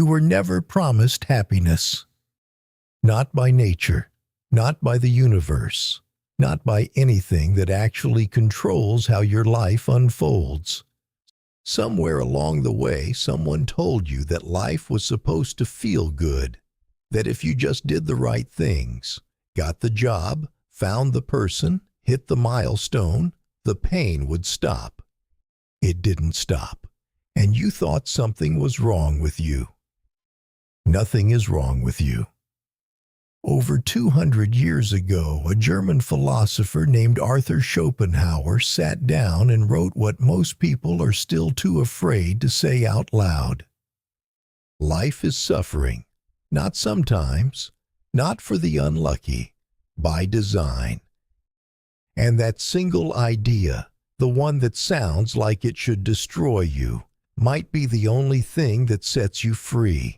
You were never promised happiness. Not by nature, not by the universe, not by anything that actually controls how your life unfolds. Somewhere along the way, someone told you that life was supposed to feel good, that if you just did the right things, got the job, found the person, hit the milestone, the pain would stop. It didn't stop, and you thought something was wrong with you. Nothing is wrong with you. Over 200 years ago, a German philosopher named Arthur Schopenhauer sat down and wrote what most people are still too afraid to say out loud. Life is suffering, not sometimes, not for the unlucky, by design. And that single idea, the one that sounds like it should destroy you, might be the only thing that sets you free.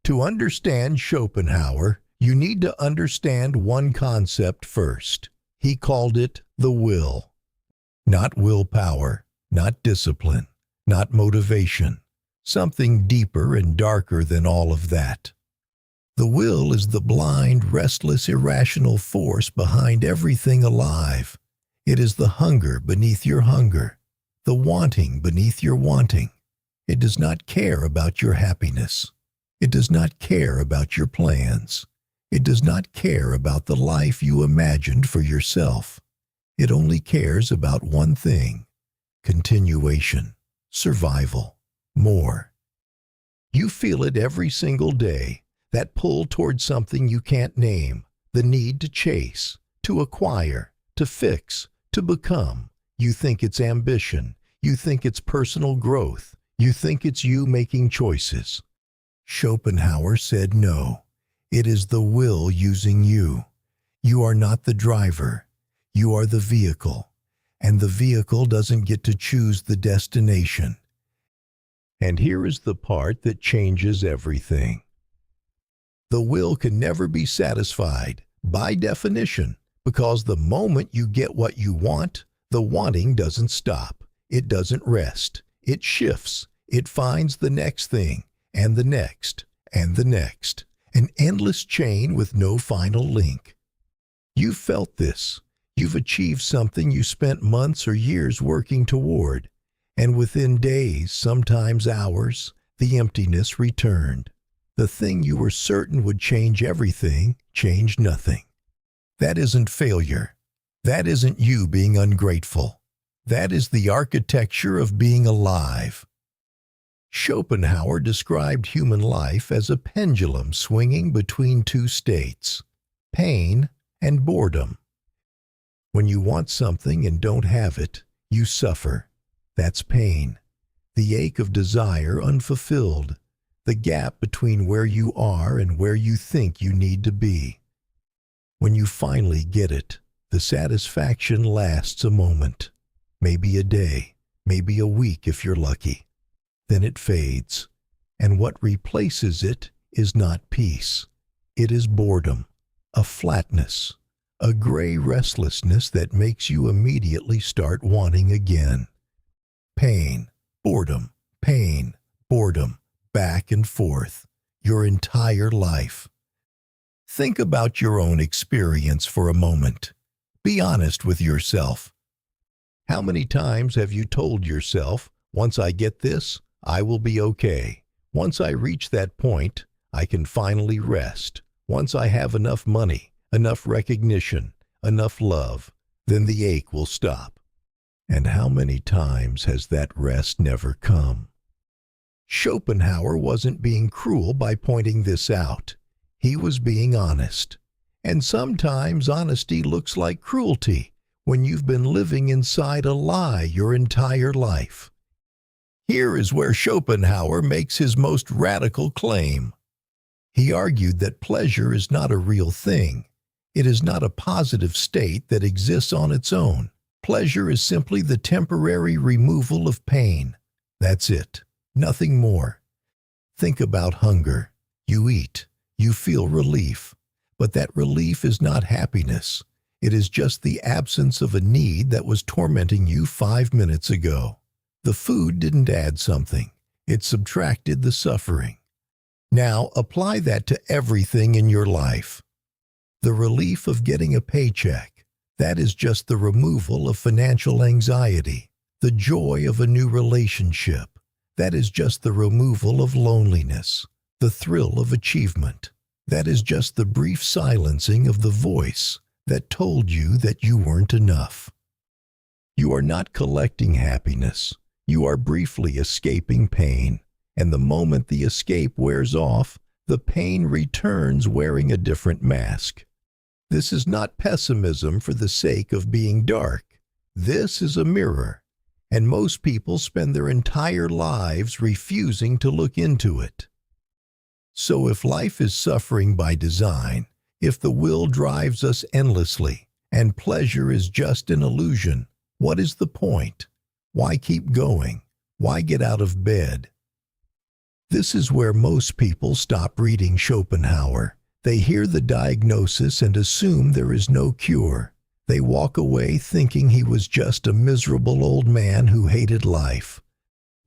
To understand Schopenhauer, you need to understand one concept first. He called it the will. Not willpower, not discipline, not motivation. Something deeper and darker than all of that. The will is the blind, restless, irrational force behind everything alive. It is the hunger beneath your hunger, the wanting beneath your wanting. It does not care about your happiness. It does not care about your plans. It does not care about the life you imagined for yourself. It only cares about one thing: continuation, survival, more. You feel it every single day, that pull towards something you can't name, the need to chase, to acquire, to fix, to become. You think it's ambition. You think it's personal growth. You think it's you making choices. Schopenhauer said no. It is the will using you. You are not the driver. You are the vehicle. And the vehicle doesn't get to choose the destination. And here is the part that changes everything. The will can never be satisfied, by definition, because the moment you get what you want, the wanting doesn't stop. It doesn't rest. It shifts. It finds the next thing, and the next, and the next. An endless chain with no final link. You've felt this. You've achieved something you spent months or years working toward, and within days, sometimes hours, the emptiness returned. The thing you were certain would change everything changed nothing. That isn't failure. That isn't you being ungrateful. That is the architecture of being alive. Schopenhauer described human life as a pendulum swinging between two states, pain and boredom. When you want something and don't have it, you suffer. That's pain. The ache of desire unfulfilled, the gap between where you are and where you think you need to be. When you finally get it, the satisfaction lasts a moment, maybe a day, maybe a week if you're lucky. Then it fades, and what replaces it is not peace. It is boredom, a flatness, a gray restlessness that makes you immediately start wanting again. Pain, boredom, back and forth, your entire life. Think about your own experience for a moment. Be honest with yourself. How many times have you told yourself, once I get this, I will be okay. Once I reach that point, I can finally rest. Once I have enough money, enough recognition, enough love, then the ache will stop. And how many times has that rest never come? Schopenhauer wasn't being cruel by pointing this out. He was being honest. And sometimes honesty looks like cruelty when you've been living inside a lie your entire life. Here is where Schopenhauer makes his most radical claim. He argued that pleasure is not a real thing. It is not a positive state that exists on its own. Pleasure is simply the temporary removal of pain. That's it. Nothing more. Think about hunger. You eat. You feel relief. But that relief is not happiness. It is just the absence of a need that was tormenting you 5 minutes ago. The food didn't add something. It subtracted the suffering. Now apply that to everything in your life. The relief of getting a paycheck, that is just the removal of financial anxiety. The joy of a new relationship, that is just the removal of loneliness. The thrill of achievement, that is just the brief silencing of the voice that told you that you weren't enough. You are not collecting happiness. You are briefly escaping pain, and the moment the escape wears off, the pain returns wearing a different mask. This is not pessimism for the sake of being dark. This is a mirror, and most people spend their entire lives refusing to look into it. So if life is suffering by design, if the will drives us endlessly, and pleasure is just an illusion, what is the point? Why keep going? Why get out of bed? This is where most people stop reading Schopenhauer. They hear the diagnosis and assume there is no cure. They walk away thinking he was just a miserable old man who hated life.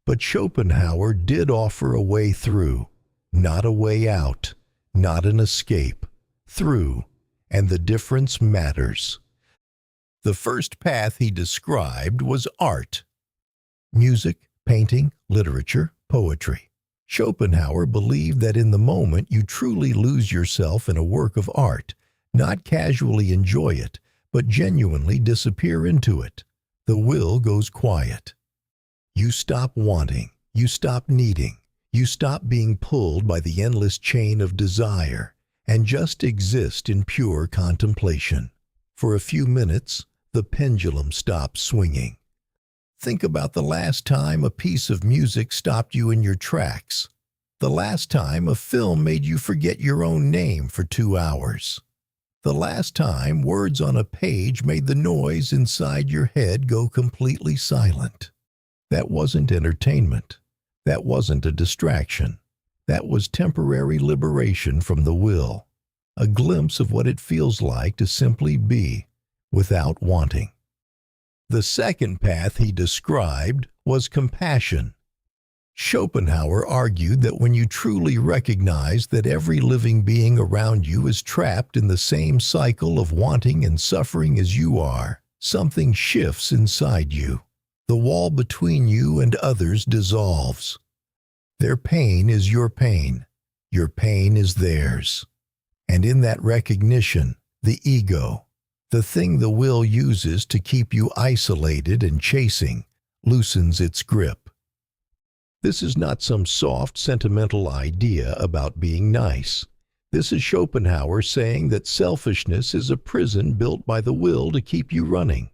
But Schopenhauer did offer a way through, not a way out, not an escape, through, and the difference matters. The first path he described was art. Music, painting, literature, poetry. Schopenhauer believed that in the moment you truly lose yourself in a work of art, not casually enjoy it, but genuinely disappear into it. The will goes quiet. You stop wanting, you stop needing, you stop being pulled by the endless chain of desire, and just exist in pure contemplation. For a few minutes, the pendulum stops swinging. Think about the last time a piece of music stopped you in your tracks. The last time a film made you forget your own name for 2 hours. The last time words on a page made the noise inside your head go completely silent. That wasn't entertainment. That wasn't a distraction. That was temporary liberation from the will. A glimpse of what it feels like to simply be, without wanting. The second path he described was compassion. Schopenhauer argued that when you truly recognize that every living being around you is trapped in the same cycle of wanting and suffering as you are, something shifts inside you. The wall between you and others dissolves. Their pain is your pain. Your pain is theirs. And in that recognition, the ego, the thing the will uses to keep you isolated and chasing, loosens its grip. This is not some soft, sentimental idea about being nice. This is Schopenhauer saying that selfishness is a prison built by the will to keep you running.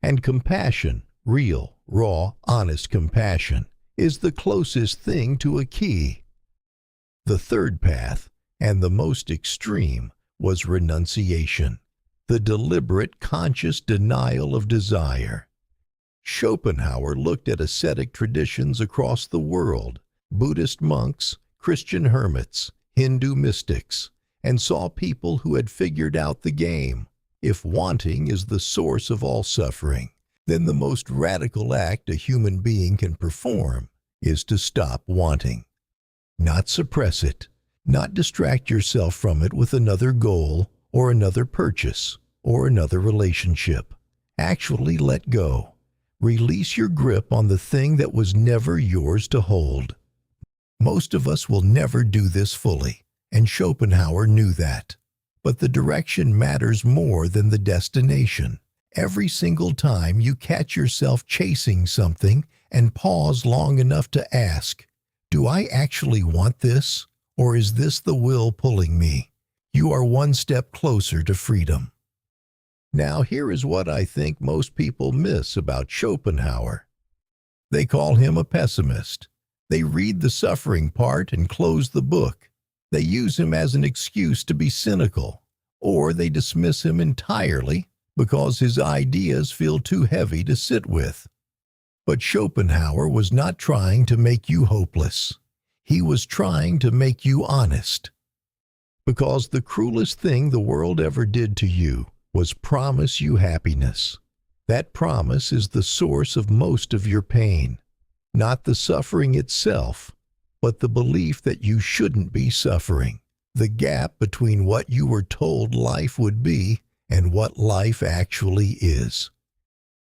And compassion, real, raw, honest compassion, is the closest thing to a key. The third path, and the most extreme, was renunciation. The deliberate, conscious denial of desire. Schopenhauer looked at ascetic traditions across the world, Buddhist monks, Christian hermits, Hindu mystics, and saw people who had figured out the game. If wanting is the source of all suffering, then the most radical act a human being can perform is to stop wanting. Not suppress it, not distract yourself from it with another goal, or another purchase, or another relationship. Actually let go. Release your grip on the thing that was never yours to hold. Most of us will never do this fully, and Schopenhauer knew that. But the direction matters more than the destination. Every single time you catch yourself chasing something and pause long enough to ask, do I actually want this, or is this the will pulling me? You are one step closer to freedom. Now here is what I think most people miss about Schopenhauer. They call him a pessimist. They read the suffering part and close the book. They use him as an excuse to be cynical, or they dismiss him entirely because his ideas feel too heavy to sit with. But Schopenhauer was not trying to make you hopeless. He was trying to make you honest. Because the cruelest thing the world ever did to you was promise you happiness. That promise is the source of most of your pain. Not the suffering itself, but the belief that you shouldn't be suffering, the gap between what you were told life would be and what life actually is.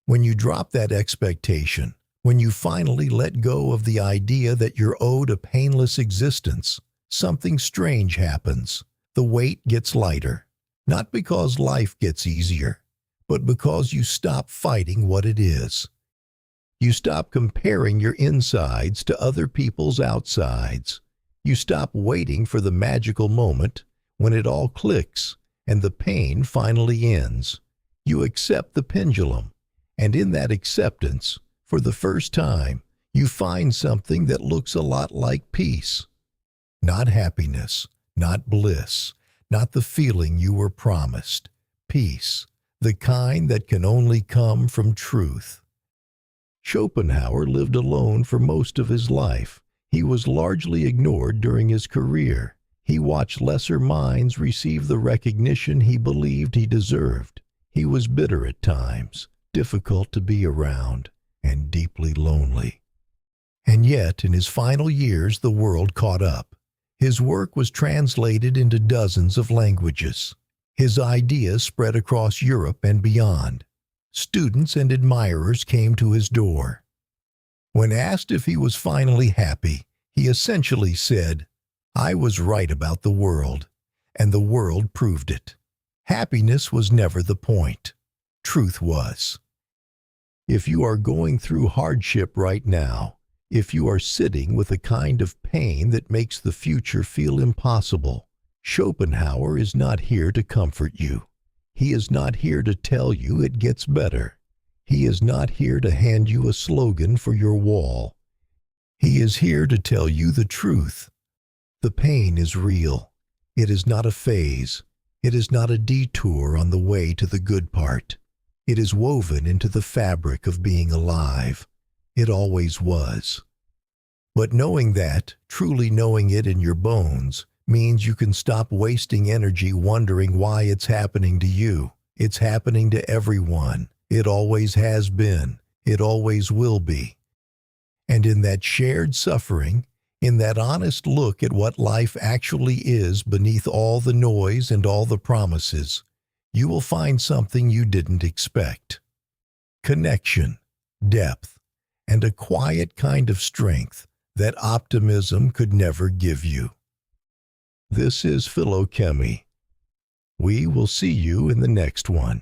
When you drop that expectation, when you finally let go of the idea that you're owed a painless existence, something strange happens. The weight gets lighter, not because life gets easier, but because you stop fighting what it is. You stop comparing your insides to other people's outsides. You stop waiting for the magical moment when it all clicks and the pain finally ends. You accept the pendulum, and in that acceptance, for the first time, you find something that looks a lot like peace. Not happiness, not bliss, not the feeling you were promised. Peace, the kind that can only come from truth. Schopenhauer lived alone for most of his life. He was largely ignored during his career. He watched lesser minds receive the recognition he believed he deserved. He was bitter at times, difficult to be around, and deeply lonely. And yet, in his final years, the world caught up. His work was translated into dozens of languages. His ideas spread across Europe and beyond. Students and admirers came to his door. When asked if he was finally happy, he essentially said, "I was right about the world, and the world proved it." Happiness was never the point. Truth was. If you are going through hardship right now, if you are sitting with a kind of pain that makes the future feel impossible, Schopenhauer is not here to comfort you. He is not here to tell you it gets better. He is not here to hand you a slogan for your wall. He is here to tell you the truth. The pain is real. It is not a phase. It is not a detour on the way to the good part. It is woven into the fabric of being alive. It always was. But knowing that, truly knowing it in your bones, means you can stop wasting energy wondering why it's happening to you. It's happening to everyone. It always has been. It always will be. And in that shared suffering, in that honest look at what life actually is beneath all the noise and all the promises, you will find something you didn't expect. Connection, depth, and a quiet kind of strength that optimism could never give you. This is Philochemy. We will see you in the next one.